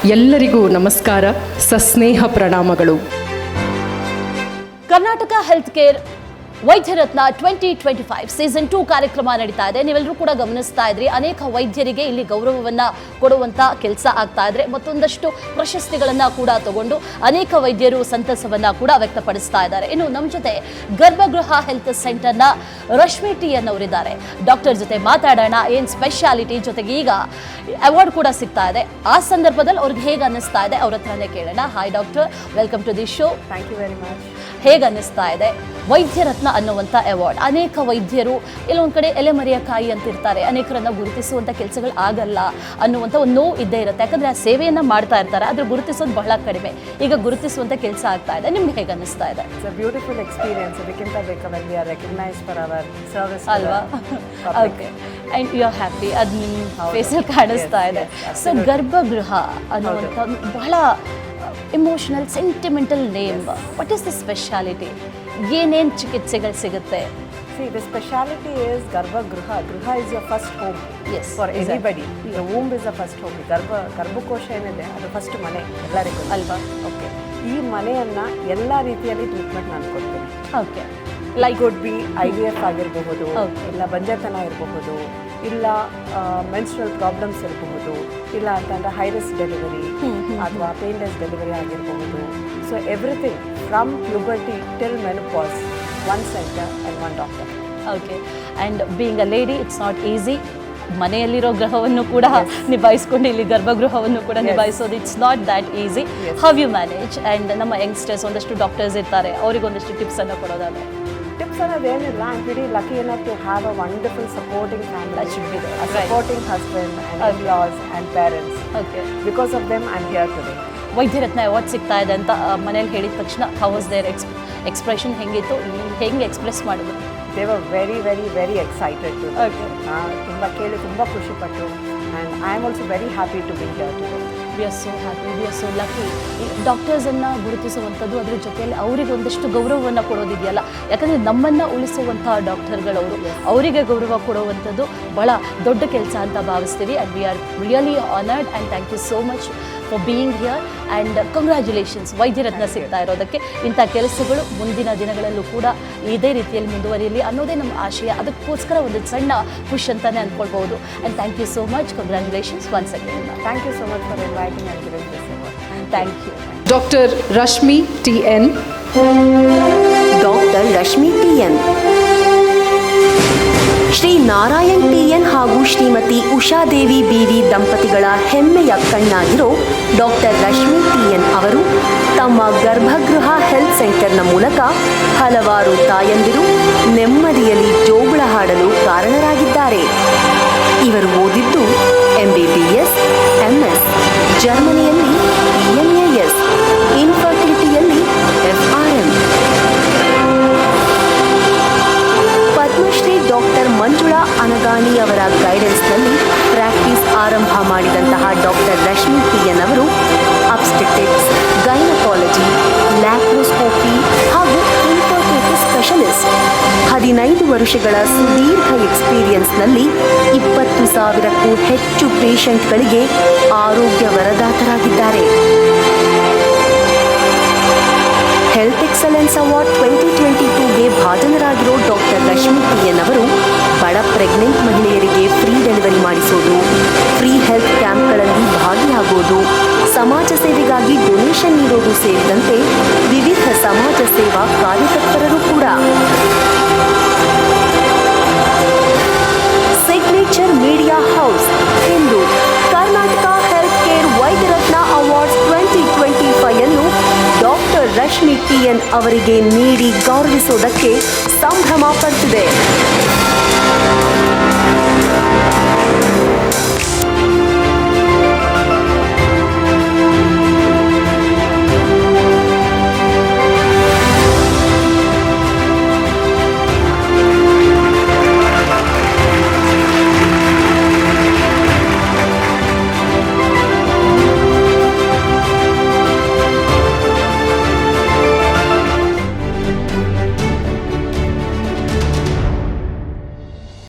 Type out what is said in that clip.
ಎಲ್ಲರಿಗೂ ನಮಸ್ಕಾರ, ಸಸ್ನೇಹ ಪ್ರಣಾಮಗಳು. Karnataka health care ವೈದ್ಯರತ್ನ 2025 season 2 ಕಾರ್ಯಕ್ರಮ ನಡೀತಾ ಇದೆ. ನೀವೆಲ್ಲರೂ ಕೂಡ ಗಮನಿಸ್ತಾ ಇದ್ರಿ, ಅನೇಕ ವೈದ್ಯರಿಗೆ ಇಲ್ಲಿ ಗೌರವವನ್ನು ಕೊಡುವಂಥ ಕೆಲಸ ಆಗ್ತಾ ಇದ್ರೆ, ಮತ್ತೊಂದಷ್ಟು ಪ್ರಶಸ್ತಿಗಳನ್ನು ಕೂಡ ತಗೊಂಡು ಅನೇಕ ವೈದ್ಯರು ಸಂತಸವನ್ನು ಕೂಡ ವ್ಯಕ್ತಪಡಿಸ್ತಾ ಇದ್ದಾರೆ. ಇನ್ನು ನಮ್ಮ ಜೊತೆ ಗರ್ಭಗೃಹ ಹೆಲ್ತ್ ಸೆಂಟರ್ನ ರಶ್ಮಿ ಟಿ ಎನ್ ಅವರಿದ್ದಾರೆ. ಡಾಕ್ಟರ್ ಜೊತೆ ಮಾತಾಡೋಣ, ಏನು ಸ್ಪೆಷಾಲಿಟಿ, ಜೊತೆಗೆ ಈಗ ಅವಾರ್ಡ್ ಕೂಡ ಸಿಗ್ತಾ ಇದೆ. ಆ ಸಂದರ್ಭದಲ್ಲಿ ಅವ್ರಿಗೆ ಹೇಗೆ ಅನ್ನಿಸ್ತಾ ಇದೆ ಅವ್ರ ಹತ್ರನೇ ಕೇಳೋಣ. Hi doctor, welcome to the show. Thank you very much. ಹೇಗೆ ಅನ್ನಿಸ್ತಾ ಇದೆ ವೈದ್ಯರತ್ನ ಅನ್ನುವಂಥ ಅವಾರ್ಡ್? ಅನೇಕ ವೈದ್ಯರು ಎಲ್ಲೊಂದು ಕಡೆ ಎಲೆಮರೆಯ ಕಾಯಿ ಅಂತ ಇರ್ತಾರೆ, ಅನೇಕರನ್ನ ಗುರುತಿಸುವಂಥ ಕೆಲಸಗಳು ಆಗಲ್ಲ ಅನ್ನುವಂಥ ಒಂದು ನೋವು ಇದ್ದೇ ಇರುತ್ತೆ. ಯಾಕಂದರೆ ಆ ಸೇವೆಯನ್ನು ಮಾಡ್ತಾ ಇರ್ತಾರೆ, ಆದರೆ ಗುರುತಿಸೋದು ಬಹಳ ಕಡಿಮೆ. ಈಗ ಗುರುತಿಸುವಂಥ ಕೆಲಸ ಆಗ್ತಾ ಇದೆ. ನಿಮ್ಗೆ ಹೇಗೆ ಅನ್ನಿಸ್ತಾ ಇದೆ? It's a beautiful experience. ಇದಕ್ಕಿಂತ when we are recognised for our service ಅಲ್ವಾ? Okay, and you are happy, ಅದು ನಿಮ್ಮ ಫೇಸಲ್ಲಿ ಕಾಣಿಸ್ತಾ ಇದೆ. ಸೊ ಗರ್ಭಗೃಹ ಅನ್ನುವಂಥ ಬಹಳ emotional, sentimental name. What is the speciality? ಏನೇನು ಚಿಕಿತ್ಸೆಗಳು ಸಿಗುತ್ತೆ? See, the speciality is Garbhagruha. Gruha is your first home. Yes, for exactly. anybody. The womb is the first home. ಗರ್ಭಕೋಶ ಏನಿದೆ ಅದು ಫಸ್ಟ್ ಮನೆ ಎಲ್ಲರಿಗೂ ಅಲ್ವಾ? ಓಕೆ, ಈ ಮನೆಯನ್ನು ಎಲ್ಲ ರೀತಿಯಲ್ಲಿ ಟ್ರೀಟ್ಮೆಂಟ್ ನಾನು ಕೊಡ್ತೀನಿ. Okay, like good B IVF ಆಗಿರಬಹುದು, ಇಲ್ಲ ಬಂಜೆತನ ಇರಬಹುದು, ಇಲ್ಲ ಮೆನ್ಸ್ಟ್ರಲ್ ಪ್ರಾಬ್ಲಮ್ಸ್ ಇರಬಹುದು, ಇಲ್ಲ ಅಂತಂದರೆ ಹೈ ರಿಸ್ಕ್ ಡೆಲಿವರಿ ಅಥವಾ ಪೇನ್ಲೆಸ್ ಡೆಲಿವರಿ ಆಗಿರಬಹುದು. So everything from puberty till menopause, one centre and one doctor. Okay, and being a lady it's not easy. ಮನೆಯಲ್ಲಿರೋ ಗೃಹವನ್ನು ಕೂಡ ನಿಭಾಯಿಸ್ಕೊಂಡು ಇಲ್ಲಿ ಗರ್ಭಗೃಹವನ್ನು ಕೂಡ ನಿಭಾಯಿಸೋದು it's not that easy. How you manage? And ನಮ್ಮ ಯಂಗ್ಸ್ಟರ್ಸ್ ಒಂದಷ್ಟು ಡಾಕ್ಟರ್ಸ್ ಇರ್ತಾರೆ, ಅವರಿಗೆ ಒಂದಷ್ಟು ಟಿಪ್ಸನ್ನು ಕೊಡೋದಾದ್ರೆ? ಟಿಪ್ಸ್ ಅನ್ನೋದೇನಿಲ್ಲ. I am very lucky enough to have a wonderful supporting family. That should be there. A supporting husband and in-laws and parents. Okay, Because of them I'm here today. Vaidyaratna award ಸಿಗ್ತಾ ಇದೆ ಅಂತ ಮನೇಲಿ ಹೇಳಿದ ತಕ್ಷಣ how was there expression? ಹೆಂಗಿತ್ತು? ಹೆಂಗೆ express ಮಾಡಿದ್ರು? They were very, very, very excited to. Okay. ತುಂಬ ಕೇಳಿ ತುಂಬ ಖುಷಿಪಟ್ಟು. And I am also very happy to be here today. We are so happy, we are so lucky. ಡಾಕ್ಟರ್ಸನ್ನು ಗುರುತಿಸುವಂಥದ್ದು, ಅದರ ಜೊತೆಯಲ್ಲಿ ಅವರಿಗೆ ಒಂದಷ್ಟು ಗೌರವವನ್ನು ಕೊಡೋದಿದೆಯಲ್ಲ, ಯಾಕಂದರೆ ನಮ್ಮನ್ನು ಉಳಿಸುವಂಥ ಡಾಕ್ಟರ್ಗಳವರು, ಅವರಿಗೆ ಗೌರವ ಕೊಡುವಂಥದ್ದು ಭಾಳ ದೊಡ್ಡ ಕೆಲಸ ಅಂತ ಭಾವಿಸ್ತೀವಿ. And we are really honoured and thank you so much for being here and congratulations Vaidyaratna ಸಿಗ್ತಾ ಇರೋದಕ್ಕೆ. ಇಂಥ ಕೆಲಸಗಳು ಮುಂದಿನ ದಿನಗಳಲ್ಲೂ ಕೂಡ ಇದೇ ರೀತಿಯಲ್ಲಿ ಮುಂದುವರಿಯಲಿ ಅನ್ನೋದೇ ನಮ್ಮ ಆಶಯ. ಅದಕ್ಕೋಸ್ಕರ ಒಂದು ಸಣ್ಣ ಖುಷ್ ಅಂತಲೇ ಅಂದ್ಕೊಳ್ಬೋದು. And thank you so much, congratulations once again. Thank you so much for inviting and giving this award. Thank you. Doctor Rashmi T N. Doctor Rashmi T N, Shri Narayan T N ಹಾಗೂ ಶ್ರೀಮತಿ ಉಷಾದೇವಿ ಬಿವಿ ದಂಪತಿಗಳ ಹೆಮ್ಮೆಯ ಕಣ್ಣಾಗಿರೋ ಡಾಕ್ಟರ್ ರಶ್ಮಿ ಟಿ ಎನ್ ಅವರು ತಮ್ಮ ಗರ್ಭಗೃಹ health ಸೆಂಟರ್ನ ಮೂಲಕ ಹಲವಾರು ತಾಯಂದಿರು ನೆಮ್ಮದಿಯಲ್ಲಿ ಜೋಗುಳ ಹಾಡಲು ಕಾರಣರಾಗಿದ್ದಾರೆ. ಇವರು ಓದಿದ್ದು MBBS, MS, ಜರ್ಮನಿಯಲ್ಲಿ EMAS, ಇನ್ಫರ್ಟಿಲಿಟಿಯಲ್ಲಿ FRM. ಪದ್ಮಶ್ರೀ ಡಾಕ್ಟರ್ ಮಂಜುಳಾ ಅನಗಾನಿ ಅವರ ಗೈಡೆನ್ಸ್ನಲ್ಲಿ ಪ್ರಾಕ್ಟೀಸ್ ಆರಂಭ ಮಾಡಿದಂತಹ ಡಾಕ್ಟರ್ ರಶ್ಮಿ ಟಿ ಎನ್ ಅವರು ಅಬ್ಸ್ಟೆಟಿಕ್ಸ್, ಗೈನಕಾಲಜಿ, ಲ್ಯಾಪ್ರೋಸ್ಕೋಪಿ ಹಾಗೂ ಇನ್ಫರ್ಟಿಲಿಟಿ ಸ್ಪೆಷಲಿಸ್ಟ್. 15 ವರ್ಷಗಳ ಸುದೀರ್ಘ ಎಕ್ಸ್ಪೀರಿಯನ್ಸ್ನಲ್ಲಿ 20,000ಕ್ಕೂ ಹೆಚ್ಚು ಪೇಷಂಟ್ಗಳಿಗೆ ಆರೋಗ್ಯ ವರದಾತರಾಗಿದ್ದಾರೆ. ಹೆಲ್ತ್ ಎಕ್ಸಲೆನ್ಸ್ ಅವಾರ್ಡ್ 2022ಗೆ ಭಾಜನರಾಗಿರೋ ಡಾಕ್ಟರ್ ರಶ್ಮಿ ಟಿ ಎನ್ ಅವರು ಬಡ ಪ್ರೆಗ್ನೆಂಟ್ ಮಹಿಳೆಯರಿಗೆ ಫ್ರೀ ಡೆಲಿವರಿ ಮಾಡಿಸೋದು, ಫ್ರೀ ಹೆಲ್ತ್ ಕ್ಯಾಂಪ್ಗಳಲ್ಲಿ ಭಾಗಿಯಾಗೋದು, ಸಮಾಜ ಸೇವೆಗಾಗಿ ಡೊನೇಷನ್ ನೀಡೋದು ಸೇರಿದಂತೆ ವಿವಿಧ ಸಮಾಜ ಸೇವಾ ಕಾರ್ಯಕರ್ತರು ಕೂಡ. ಸಿಗ್ನೇಚರ್ ಮೀಡಿಯಾ ಹೌಸ್ ಎಂದು ಕರ್ನಾಟಕ ಹೆಲ್ತ್ ಕೇರ್ ವೈದ್ಯರತ್ನ ಅವಾರ್ಡ್ಸ್ 2025 ಅನ್ನು ಡಾಕ್ಟರ್ ರಶ್ಮಿ ಟಿ ಎನ್ ಅವರಿಗೆ ನೀಡಿ ಗೌರವಿಸುವುದಕ್ಕೆ ಸಂಭ್ರಮ ಪಟ್ಟಿದೆ.